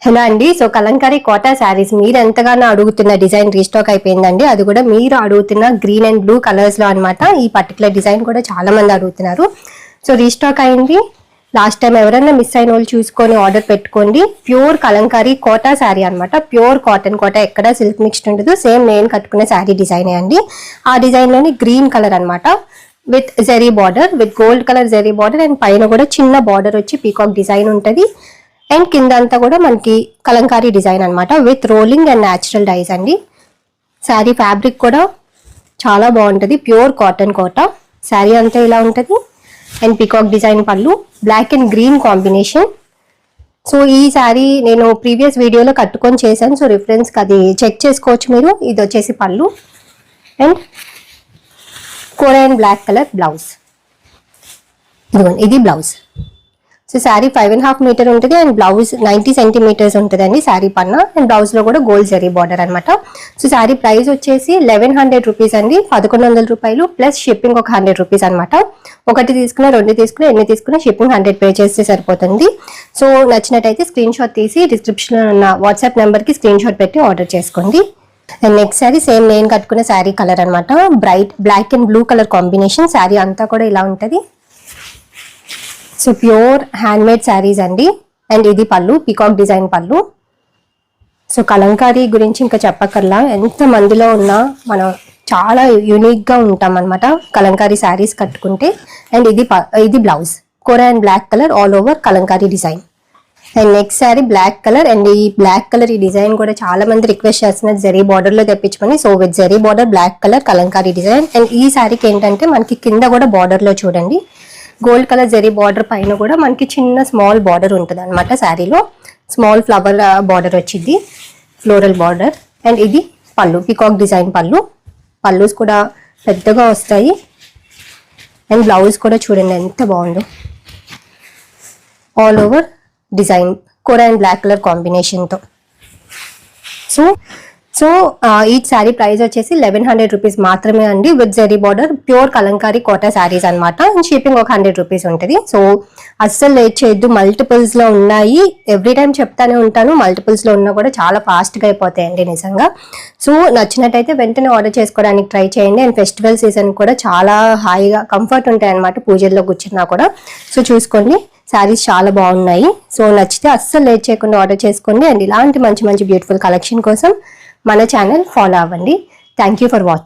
Hello అండి. So Kalamkari Kota saris మీరు ఎంతగానో అడుగుతున్న డిజైన్ రీస్టాక్ అయిపోయిందండి. అది కూడా మీరు అడుగుతున్న గ్రీన్ అండ్ బ్లూ కలర్స్ లో అనమాట. ఈ పర్టికులర్ డిజైన్ కూడా చాలా మంది అడుగుతున్నారు. సో రీస్టాక్ అయింది. లాస్ట్ టైం ఎవరైనా మిస్ అయిన వాళ్ళు చూసుకొని ఆర్డర్ పెట్టుకోండి. ప్యూర్ కలంకారీ కోటా శారీ అనమాట. ప్యూర్ కాటన్ కోటా, ఎక్కడ సిల్క్ మిక్స్డ్ ఉండదు. సేమ్ నేను కట్టుకునే శారీ డిజైనే అండి. ఆ డిజైన్ లోని గ్రీన్ కలర్ అనమాట, with zari border, with gold colour zari border, and పైన కూడా చిన్న బార్డర్ వచ్చి పీకాక్ డిజైన్ ఉంటుంది. అండ్ కింద అంతా కూడా మనకి కలంకారీ డిజైన్ అనమాట, with rolling and natural dice అండి. శారీ ఫ్యాబ్రిక్ కూడా చాలా బాగుంటుంది. ప్యూర్ కాటన్ కోటా శారీ అంతా ఇలా ఉంటుంది. And peacock design pallu, black and green combination. So ఈ శారీ నేను ప్రీవియస్ వీడియోలో కట్టుకొని చేశాను. సో రిఫరెన్స్కి అది చెక్ చేసుకోవచ్చు మీరు. ఇది వచ్చేసి pallu and Korean black colour blouse. ఇది బ్లౌజ్. సో శారీ 5.5 మీటర్ ఉంటుంది అండ్ బ్లౌజ్ 90 సెంటీమీటర్స్ ఉంటుందండి శారీ పన్న. అండ్ బ్లౌజ్ లో కూడా గోల్డ్ జరీ బార్డర్ అనమాట. సో శారీ ప్రైస్ వచ్చేసి 1100 రూపీస్ అండి. 1100 రూపాయలు ప్లస్ షిప్పింగ్ ఒక 100 రూపీస్ అనమాట. ఒకటి తీసుకున్నా, రెండు తీసుకున్నా, ఎన్ని తీసుకున్నా షిప్పింగ్ 100 పే చేస్తే సరిపోతుంది. సో నచ్చినట్టయితే స్క్రీన్ షాట్ తీసి డిస్క్రిప్షన్ లో ఉన్న వాట్సాప్ నెంబర్ కి స్క్రీన్ షాట్ పెట్టి ఆర్డర్ చేసుకోండి. అండ్ నెక్స్ట్ శారీ సేమ్ నేను కట్టుకునే శారీ కలర్ అనమాట. Bright black and blue colour combination. Sari అంతా కూడా ఇలా ఉంటుంది. So pure handmade saris అండి. అండ్ ఇది pallu, peacock design pallu. So Kalamkari గురించి ఇంకా చెప్పక్కర్లా. ఎంత మందిలో ఉన్నా మనం చాలా యూనిక్ గా ఉంటాం అనమాట కలంకారీ శారీస్ కట్టుకుంటే. అండ్ ఇది blouse, Korean black colour all over Kalamkari design. And next sari black colour. And ఈ బ్లాక్ కలర్ ఈ డిజైన్ కూడా చాలా మంది రిక్వెస్ట్ చేస్తున్నారు జరీ బార్డర్ లో తెప్పించమని. So with zari border black colour Kalamkari design. And ఈ శారీకి ఏంటంటే మనకి కింద కూడా బార్డర్ లో చూడండి గోల్డ్ కలర్ జరీ బార్డర్, పైన కూడా మనకి చిన్న స్మాల్ బార్డర్ ఉంటుంది అనమాట. శారీలో స్మాల్ ఫ్లవర్ బార్డర్ వచ్చింది, ఫ్లోరల్ బార్డర్. అండ్ ఇది పళ్ళు, పీకాక్ డిజైన్ పళ్ళు. పళ్ళుస్ కూడా పెద్దగా వస్తాయి. అండ్ బ్లౌజ్ కూడా చూడండి ఎంత బాగుందో, all over design Korean black colour కాంబినేషన్తో. సో ఈ శారీ ప్రైస్ వచ్చేసి 1100 రూపీస్ మాత్రమే అండి, with zari border, pure Kalamkari Kota saris అనమాట. అండ్ షిప్పింగ్ ఒక 100 రూపీస్ ఉంటుంది. సో అస్సలు లేట్ చేయొద్దు. మల్టిపుల్స్ లో ఉన్నాయి, ఎవ్రీ టైం చెప్తానే ఉంటాను. మల్టిపుల్స్ లో ఉన్నా కూడా చాలా ఫాస్ట్ గా అయిపోతాయండి నిజంగా. సో నచ్చినట్టయితే వెంటనే ఆర్డర్ చేసుకోవడానికి ట్రై చేయండి. అండ్ ఫెస్టివల్ సీజన్ కూడా చాలా హాయిగా కంఫర్ట్ ఉంటాయి అనమాట పూజల్లో కూర్చున్నా కూడా. సో చూసుకోండి, శారీస్ చాలా బాగున్నాయి. సో నచ్చితే అస్సలు లేట్ చేయకుండా ఆర్డర్ చేసుకోండి. అండ్ ఇలాంటి మంచి మంచి బ్యూటిఫుల్ కలెక్షన్ కోసం మన ఛానల్ ఫాలో అవ్వండి. Thank you for watching.